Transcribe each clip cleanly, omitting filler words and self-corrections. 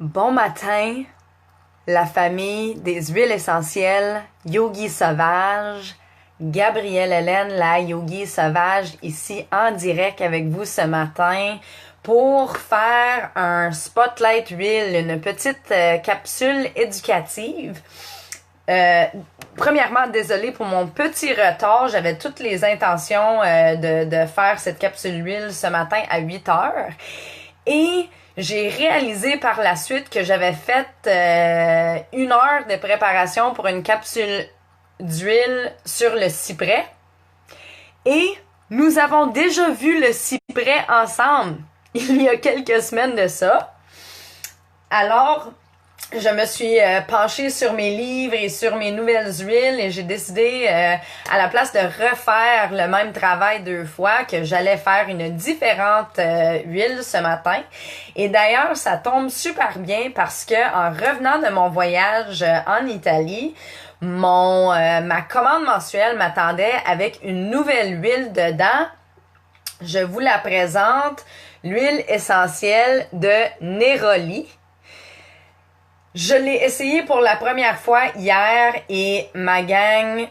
Bon matin, la famille des huiles essentielles Yogi Sauvage, Gabrielle Hélène, la Yogi Sauvage, ici en direct avec vous ce matin pour faire un Spotlight Reel, une petite capsule éducative. Premièrement, désolée pour mon petit retard. J'avais toutes les intentions de faire cette capsule reel ce matin à 8 heures. Et j'ai réalisé par la suite que j'avais fait 1 heure de préparation pour une capsule d'huile sur le cyprès. Et nous avons déjà vu le cyprès ensemble il y a quelques semaines de ça. Alors, je me suis penchée sur mes livres et sur mes nouvelles huiles et j'ai décidé, à la place de refaire le même travail 2 fois, que j'allais faire une différente huile ce matin. Et d'ailleurs, ça tombe super bien parce que en revenant de mon voyage en Italie, ma commande mensuelle m'attendait avec une nouvelle huile dedans. Je vous la présente, l'huile essentielle de Neroli. Je l'ai essayé pour la première fois hier et ma gang,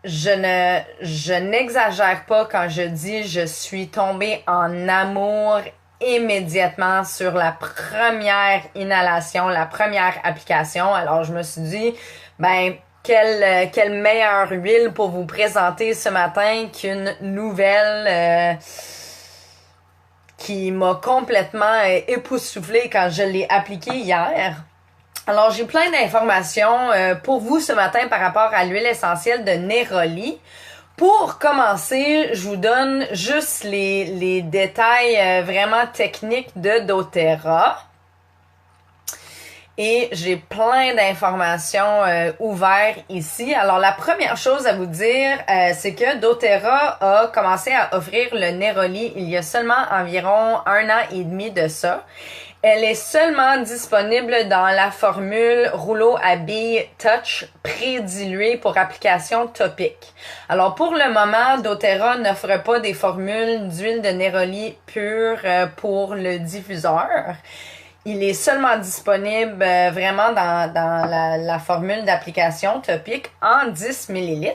je n'exagère pas quand je dis je suis tombée en amour immédiatement sur la première inhalation, la première application. Alors je me suis dit, quelle meilleure huile pour vous présenter ce matin qu'une nouvelle qui m'a complètement époustouflée quand je l'ai appliquée hier. Alors, j'ai plein d'informations pour vous ce matin par rapport à l'huile essentielle de Neroli. Pour commencer, je vous donne juste les détails vraiment techniques de doTERRA. Et j'ai plein d'informations ouvertes ici. Alors, la première chose à vous dire, c'est que doTERRA a commencé à offrir le Neroli il y a seulement environ 1 an et demi de ça. Elle est seulement disponible dans la formule rouleau à billes Touch pré-dilué pour application topique. Alors pour le moment, doTERRA n'offre pas des formules d'huile de Neroli pure pour le diffuseur. Il est seulement disponible vraiment dans la formule d'application topique en 10 ml.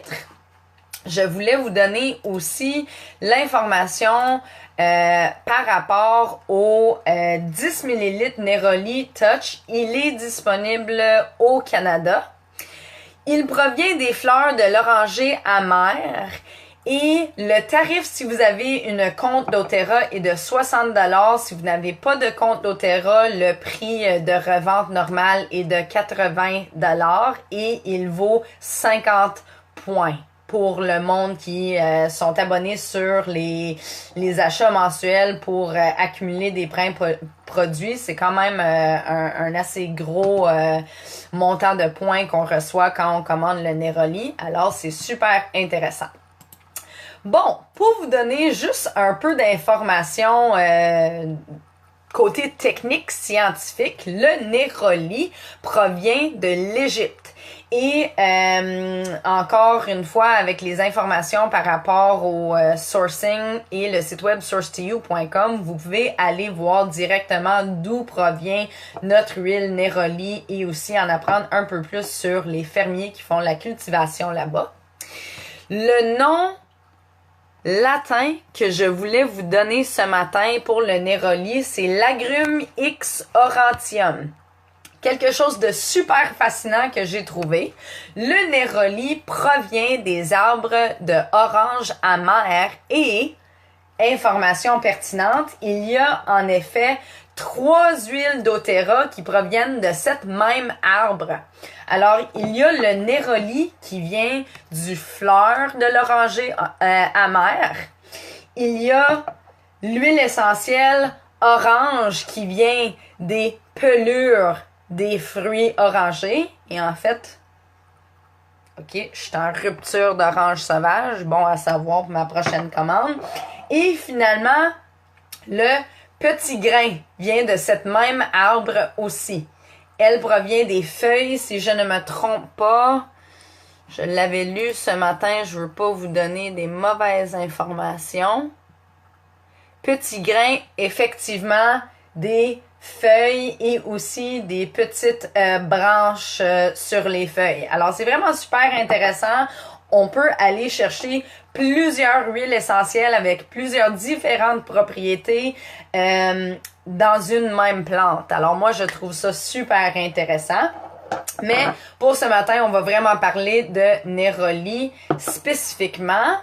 Je voulais vous donner aussi l'information par rapport au 10 ml Neroli Touch. Il est disponible au Canada. Il provient des fleurs de l'oranger amer. Et le tarif, si vous avez une compte doTERRA, est de 60$. Si vous n'avez pas de compte doTERRA, le prix de revente normal est de 80$ et il vaut 50 points pour le monde qui sont abonnés sur les achats mensuels pour accumuler des points produits. C'est quand même un assez gros montant de points qu'on reçoit quand on commande le Neroli. Alors, c'est super intéressant. Bon, pour vous donner juste un peu d'informations côté technique scientifique, le Neroli provient de l'Égypte. Et encore une fois, avec les informations par rapport au sourcing et le site web source2you.com, vous pouvez aller voir directement d'où provient notre huile Neroli et aussi en apprendre un peu plus sur les fermiers qui font la cultivation là-bas. Le nom latin que je voulais vous donner ce matin pour le Neroli, c'est l'Agrume X aurantium. Quelque chose de super fascinant que j'ai trouvé. Le Neroli provient des arbres de orange amer et, information pertinente, il y a en effet 3 huiles doTERRA qui proviennent de cet même arbre. Alors, il y a le Neroli qui vient du fleur de l'oranger amer. Il y a l'huile essentielle orange qui vient des pelures des fruits orangés. Et en fait, ok, je suis en rupture d'orange sauvage. Bon à savoir pour ma prochaine commande. Et finalement, le petit grain vient de cet même arbre aussi. Elle provient des feuilles, si je ne me trompe pas. Je l'avais lu ce matin, je veux pas vous donner des mauvaises informations. Petit grain, effectivement, des feuilles et aussi des petites branches sur les feuilles. Alors, c'est vraiment super intéressant. On peut aller chercher plusieurs huiles essentielles avec plusieurs différentes propriétés dans une même plante. Alors, moi, je trouve ça super intéressant. Mais pour ce matin, on va vraiment parler de néroli spécifiquement.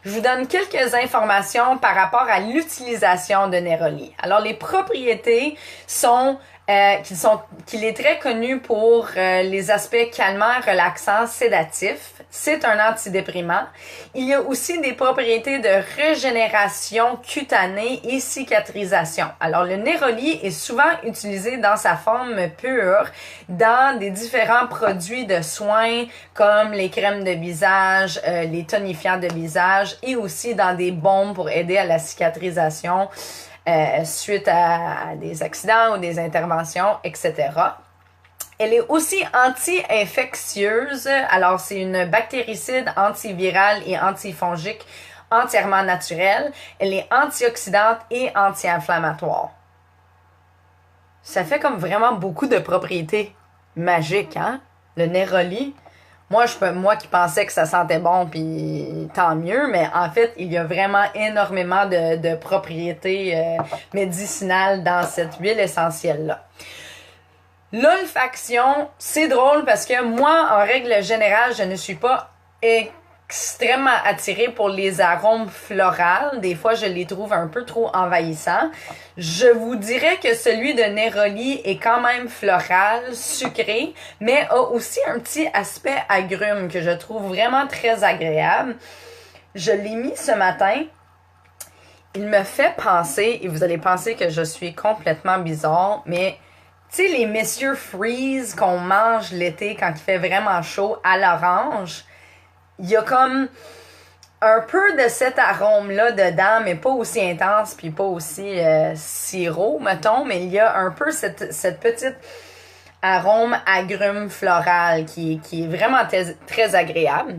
Je vous donne quelques informations par rapport à l'utilisation de néroli. Alors, les propriétés sont qu'il est très connu pour les aspects calmants, relaxants, sédatifs. C'est un antidéprimant. Il y a aussi des propriétés de régénération cutanée et cicatrisation. Alors, le néroli est souvent utilisé dans sa forme pure dans des différents produits de soins comme les crèmes de visage, les tonifiants de visage et aussi dans des baumes pour aider à la cicatrisation suite à des accidents ou des interventions, etc. Elle est aussi anti-infectieuse. Alors, c'est une bactéricide antivirale et antifongique entièrement naturelle. Elle est antioxydante et anti-inflammatoire. Ça fait comme vraiment beaucoup de propriétés magiques, hein? Le néroli. Moi qui pensais que ça sentait bon, puis tant mieux, mais en fait, il y a vraiment énormément de propriétés médicinales dans cette huile essentielle-là. L'olfaction, c'est drôle parce que moi, en règle générale, je ne suis pas extrêmement attirée pour les arômes floraux. Des fois, je les trouve un peu trop envahissants. Je vous dirais que celui de néroli est quand même floral, sucré, mais a aussi un petit aspect agrume que je trouve vraiment très agréable. Je l'ai mis ce matin. Il me fait penser, et vous allez penser que je suis complètement bizarre, mais tu sais, les messieurs freeze qu'on mange l'été quand il fait vraiment chaud à l'orange, il y a comme un peu de cet arôme-là dedans, mais pas aussi intense puis pas aussi sirop, mettons, mais il y a un peu cette petite arôme agrume floral qui est vraiment très agréable.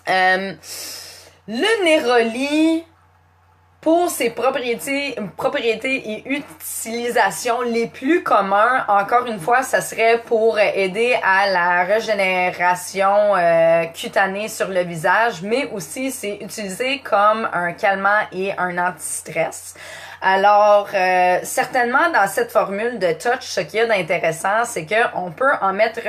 Le néroli, pour ses propriétés et utilisations les plus communs, encore une fois, ça serait pour aider à la régénération cutanée sur le visage, mais aussi c'est utilisé comme un calmant et un anti-stress. Alors, certainement dans cette formule de touch, ce qu'il y a d'intéressant, c'est qu'on peut en mettre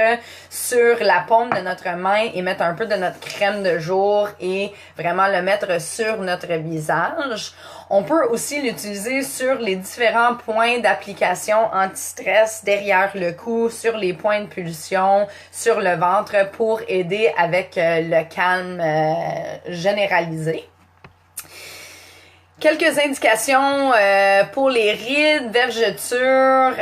sur la paume de notre main et mettre un peu de notre crème de jour et vraiment le mettre sur notre visage. On peut aussi l'utiliser sur les différents points d'application anti-stress, derrière le cou, sur les points de pulsion, sur le ventre pour aider avec le calme généralisé. Quelques indications pour les rides, vergetures,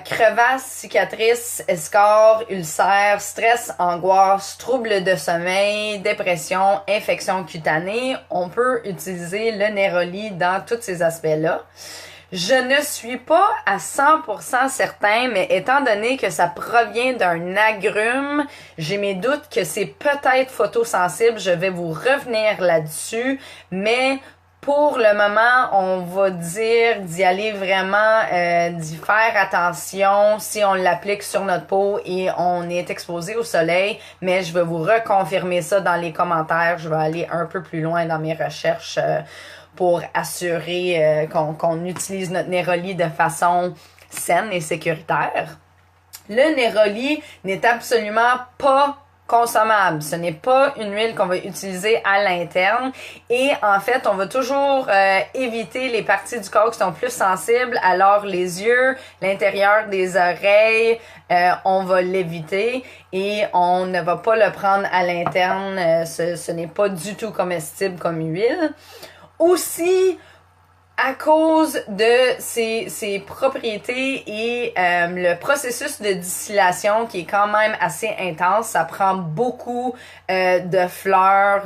crevasses, cicatrices, escarres, ulcères, stress, angoisse, troubles de sommeil, dépression, infection cutanée. On peut utiliser le néroli dans tous ces aspects-là. Je ne suis pas à 100% certain, mais étant donné que ça provient d'un agrume, j'ai mes doutes que c'est peut-être photosensible. Je vais vous revenir là-dessus, mais pour le moment, on va dire d'y aller vraiment, d'y faire attention si on l'applique sur notre peau et on est exposé au soleil. Mais je vais vous reconfirmer ça dans les commentaires. Je vais aller un peu plus loin dans mes recherches pour assurer qu'on utilise notre néroli de façon saine et sécuritaire. Le néroli n'est absolument pas consommable. Ce n'est pas une huile qu'on va utiliser à l'interne et en fait, on va toujours éviter les parties du corps qui sont plus sensibles. Alors, les yeux, l'intérieur des oreilles, on va l'éviter et on ne va pas le prendre à l'interne. Ce n'est pas du tout comestible comme huile. Aussi, à cause de ses propriétés et le processus de distillation qui est quand même assez intense, ça prend beaucoup de fleurs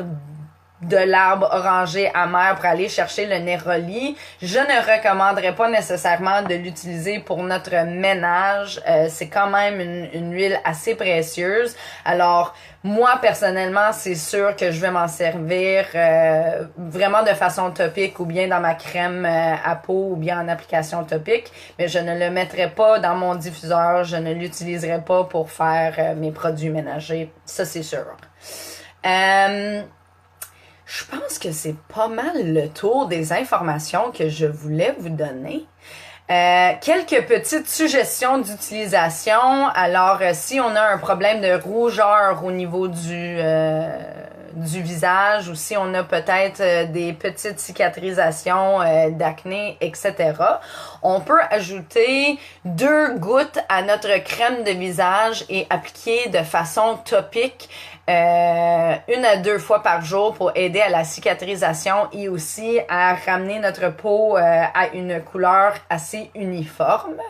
de l'arbre orangé amer pour aller chercher le néroli. Je ne recommanderais pas nécessairement de l'utiliser pour notre ménage. C'est quand même une huile assez précieuse. Alors, moi, personnellement, c'est sûr que je vais m'en servir vraiment de façon topique ou bien dans ma crème à peau ou bien en application topique. Mais je ne le mettrai pas dans mon diffuseur. Je ne l'utiliserai pas pour faire mes produits ménagers. Ça, c'est sûr. Je pense que c'est pas mal le tour des informations que je voulais vous donner. Quelques petites suggestions d'utilisation. Alors, si on a un problème de rougeur au niveau du visage ou si on a peut-être des petites cicatrisations d'acné, etc., on peut ajouter 2 gouttes à notre crème de visage et appliquer de façon topique 1 à 2 fois par jour pour aider à la cicatrisation et aussi à ramener notre peau à une couleur assez uniforme.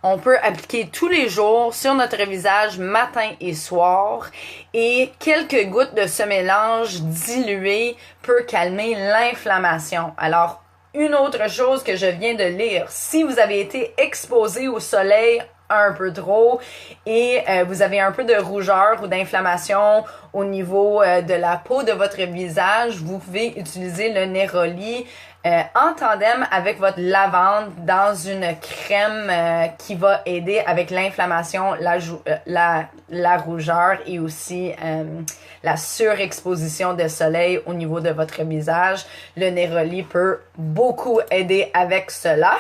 On peut appliquer tous les jours sur notre visage matin et soir et quelques gouttes de ce mélange dilué peut calmer l'inflammation. Alors, une autre chose que je viens de lire, si vous avez été exposé au soleil un peu trop et vous avez un peu de rougeur ou d'inflammation au niveau de la peau de votre visage, vous pouvez utiliser le néroli en tandem avec votre lavande dans une crème qui va aider avec l'inflammation, la rougeur et aussi la surexposition de soleil au niveau de votre visage. Le néroli peut beaucoup aider avec cela.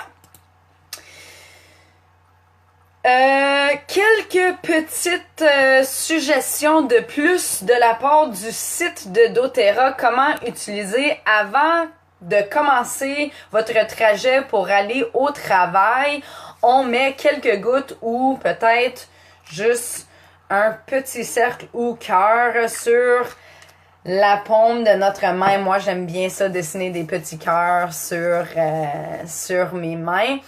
Quelques petites suggestions de plus de la part du site de doTERRA. Comment utiliser avant de commencer votre trajet pour aller au travail. On met quelques gouttes ou peut-être juste un petit cercle ou cœur sur la paume de notre main. Moi, j'aime bien ça, dessiner des petits cœurs sur mes mains.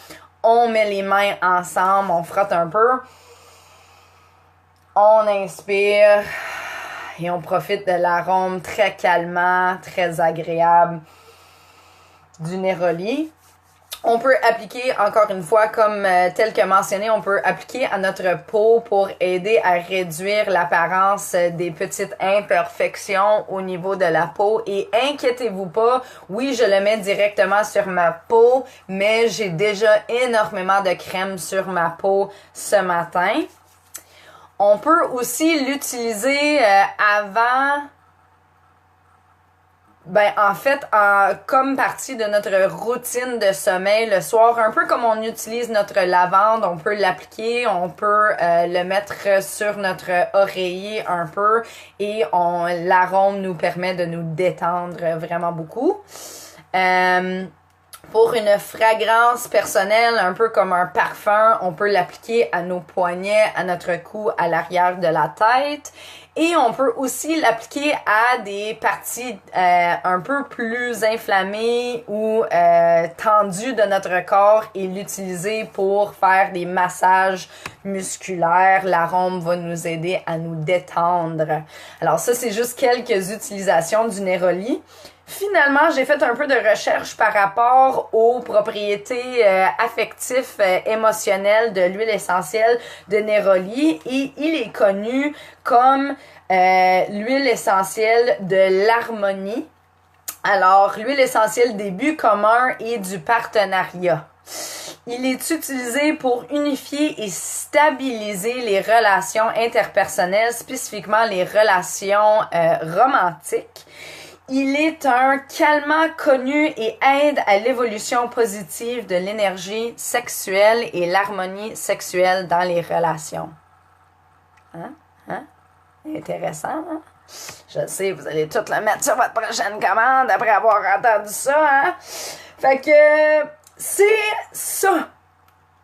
On met les mains ensemble, on frotte un peu. On inspire et on profite de l'arôme très calmant, très agréable du néroli. On peut appliquer, encore une fois, comme tel que mentionné, on peut appliquer à notre peau pour aider à réduire l'apparence des petites imperfections au niveau de la peau. Et inquiétez-vous pas, oui, je le mets directement sur ma peau, mais j'ai déjà énormément de crème sur ma peau ce matin. On peut aussi l'utiliser avant... en fait, comme partie de notre routine de sommeil le soir, un peu comme on utilise notre lavande, on peut l'appliquer, on peut le mettre sur notre oreiller un peu et l'arôme nous permet de nous détendre vraiment beaucoup. Pour une fragrance personnelle, un peu comme un parfum, on peut l'appliquer à nos poignets, à notre cou, à l'arrière de la tête. Et on peut aussi l'appliquer à des parties un peu plus inflammées ou tendues de notre corps et l'utiliser pour faire des massages musculaires. L'arôme va nous aider à nous détendre. Alors ça, c'est juste quelques utilisations du néroli. Finalement, j'ai fait un peu de recherche par rapport aux propriétés affectives, émotionnelles de l'huile essentielle de néroli et il est connu comme l'huile essentielle de l'harmonie. Alors, l'huile essentielle des buts communs et du partenariat. Il est utilisé pour unifier et stabiliser les relations interpersonnelles, spécifiquement les relations romantiques. Il est un calmant connu et aide à l'évolution positive de l'énergie sexuelle et l'harmonie sexuelle dans les relations. Hein? Intéressant, hein? Je sais, vous allez tout le mettre sur votre prochaine commande après avoir entendu ça, hein? Fait que c'est ça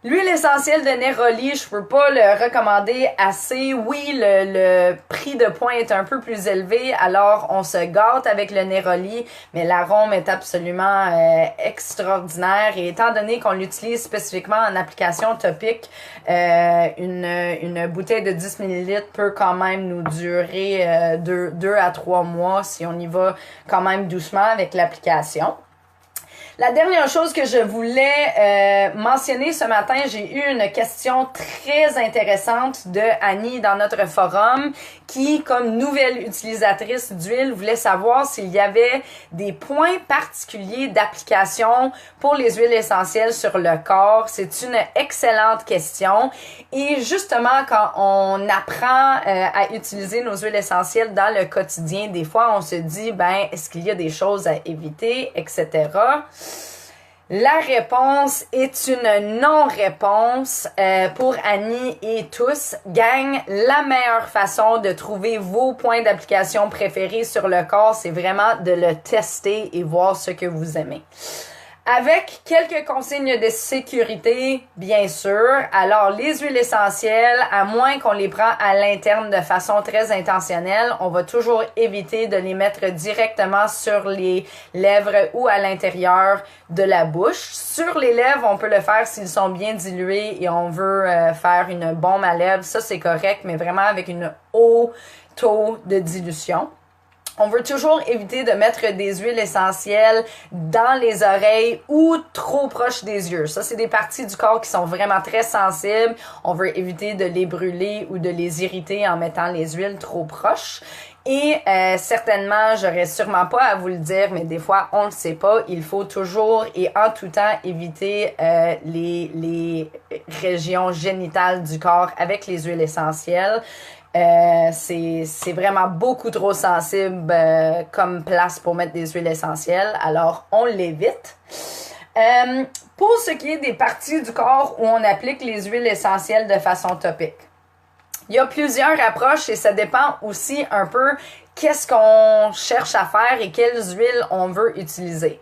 L'huile essentielle de Neroli, je peux pas le recommander assez. Oui, le prix de point est un peu plus élevé, alors on se gâte avec le Neroli, mais l'arôme est absolument extraordinaire. Et étant donné qu'on l'utilise spécifiquement en application topique, une bouteille de 10 ml peut quand même nous durer 2 à 3 mois si on y va quand même doucement avec l'application. La dernière chose que je voulais mentionner ce matin, j'ai eu une question très intéressante de Annie dans notre forum qui, comme nouvelle utilisatrice d'huile, voulait savoir s'il y avait des points particuliers d'application pour les huiles essentielles sur le corps. C'est une excellente question. Et justement, quand on apprend à utiliser nos huiles essentielles dans le quotidien, des fois, on se dit, est-ce qu'il y a des choses à éviter, etc. La réponse est une non-réponse pour Annie et tous. Gang, la meilleure façon de trouver vos points d'application préférés sur le corps, c'est vraiment de le tester et voir ce que vous aimez. Avec quelques consignes de sécurité, bien sûr. Alors, les huiles essentielles, à moins qu'on les prend à l'interne de façon très intentionnelle, on va toujours éviter de les mettre directement sur les lèvres ou à l'intérieur de la bouche. Sur les lèvres, on peut le faire s'ils sont bien dilués et on veut faire une bombe à lèvres. Ça, c'est correct, mais vraiment avec une haut taux de dilution. On veut toujours éviter de mettre des huiles essentielles dans les oreilles ou trop proche des yeux. Ça, c'est des parties du corps qui sont vraiment très sensibles. On veut éviter de les brûler ou de les irriter en mettant les huiles trop proches. Et certainement, j'aurais sûrement pas à vous le dire, mais des fois, on le sait pas. Il faut toujours et en tout temps éviter les régions génitales du corps avec les huiles essentielles. C'est vraiment beaucoup trop sensible comme place pour mettre des huiles essentielles, alors on l'évite. Pour ce qui est des parties du corps où on applique les huiles essentielles de façon topique, il y a plusieurs approches et ça dépend aussi un peu qu'est-ce qu'on cherche à faire et quelles huiles on veut utiliser.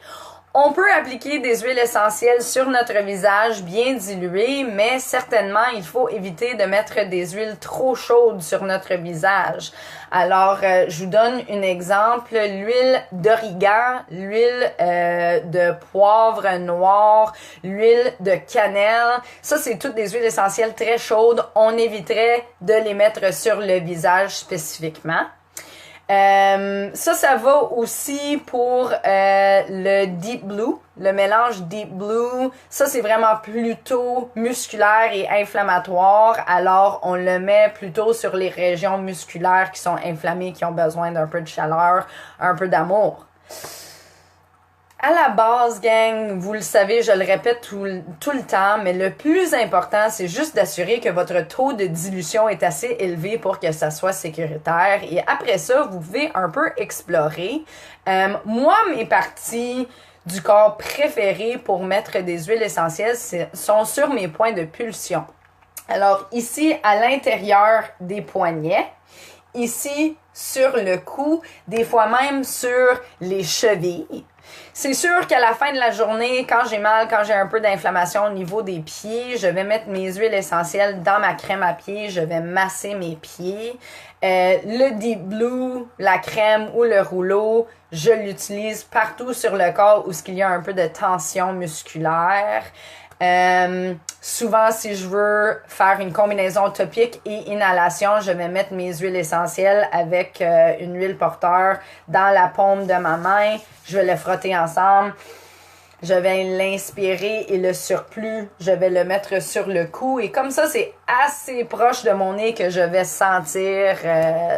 On peut appliquer des huiles essentielles sur notre visage bien diluées, mais certainement, il faut éviter de mettre des huiles trop chaudes sur notre visage. Alors, je vous donne un exemple. L'huile d'origan, l'huile de poivre noir, l'huile de cannelle. Ça, c'est toutes des huiles essentielles très chaudes. On éviterait de les mettre sur le visage spécifiquement. Ça va aussi pour le Deep Blue, le mélange Deep Blue. Ça, c'est vraiment plutôt musculaire et inflammatoire. Alors, on le met plutôt sur les régions musculaires qui sont inflammées, qui ont besoin d'un peu de chaleur, un peu d'amour. À la base, gang, vous le savez, je le répète tout le temps, mais le plus important, c'est juste d'assurer que votre taux de dilution est assez élevé pour que ça soit sécuritaire. Et après ça, vous pouvez un peu explorer. Moi, mes parties du corps préférées pour mettre des huiles essentielles sont sur mes points de pulsion. Alors, ici, à l'intérieur des poignets, ici, sur le cou, des fois même sur les chevilles. C'est sûr qu'à la fin de la journée, quand j'ai mal, quand j'ai un peu d'inflammation au niveau des pieds, je vais mettre mes huiles essentielles dans ma crème à pieds, je vais masser mes pieds. Le Deep Blue, la crème ou le rouleau, je l'utilise partout sur le corps où il y a un peu de tension musculaire. Souvent, si je veux faire une combinaison topique et inhalation, je vais mettre mes huiles essentielles avec une huile porteur dans la paume de ma main. Je vais le frotter ensemble. Je vais l'inspirer et le surplus, je vais le mettre sur le cou. Et comme ça, c'est assez proche de mon nez que je vais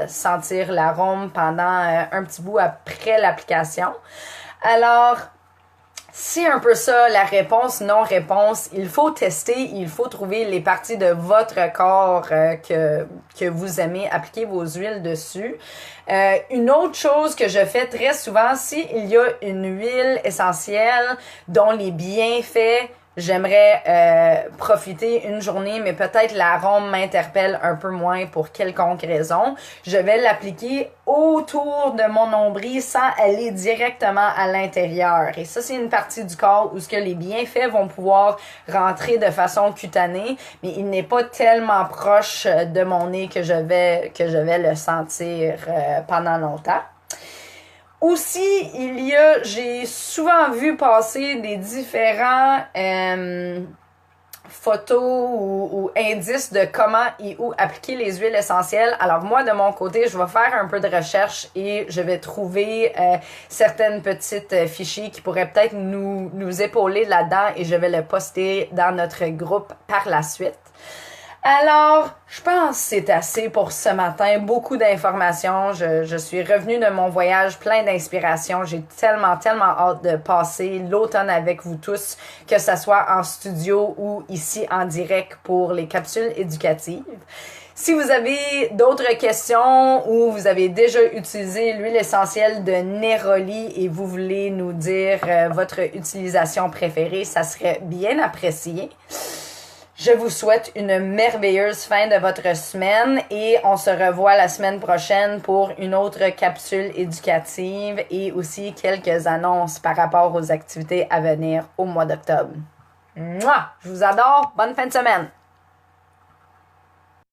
sentir l'arôme pendant un petit bout après l'application. Alors, c'est un peu ça, la réponse, non-réponse. Il faut tester, il faut trouver les parties de votre corps que vous aimez, appliquer vos huiles dessus. Une autre chose que je fais très souvent, s'il y a une huile essentielle dont les bienfaits j'aimerais profiter une journée, mais peut-être l'arôme m'interpelle un peu moins pour quelconque raison. Je vais l'appliquer autour de mon nombril sans aller directement à l'intérieur. Et ça, c'est une partie du corps où ce que les bienfaits vont pouvoir rentrer de façon cutanée, mais il n'est pas tellement proche de mon nez que je vais le sentir pendant longtemps. Aussi, j'ai souvent vu passer des différents photos ou indices de comment et où appliquer les huiles essentielles. Alors moi, de mon côté, je vais faire un peu de recherche et je vais trouver certaines petites fichiers qui pourraient peut-être nous épauler là-dedans et je vais le poster dans notre groupe par la suite. Alors, je pense que c'est assez pour ce matin. Beaucoup d'informations. Je suis revenue de mon voyage plein d'inspiration. J'ai tellement hâte de passer l'automne avec vous tous, que ce soit en studio ou ici en direct pour les capsules éducatives. Si vous avez d'autres questions ou vous avez déjà utilisé l'huile essentielle de Neroli et vous voulez nous dire votre utilisation préférée, ça serait bien apprécié. Je vous souhaite une merveilleuse fin de votre semaine et on se revoit la semaine prochaine pour une autre capsule éducative et aussi quelques annonces par rapport aux activités à venir au mois d'octobre. Mouah! Je vous adore. Bonne fin de semaine!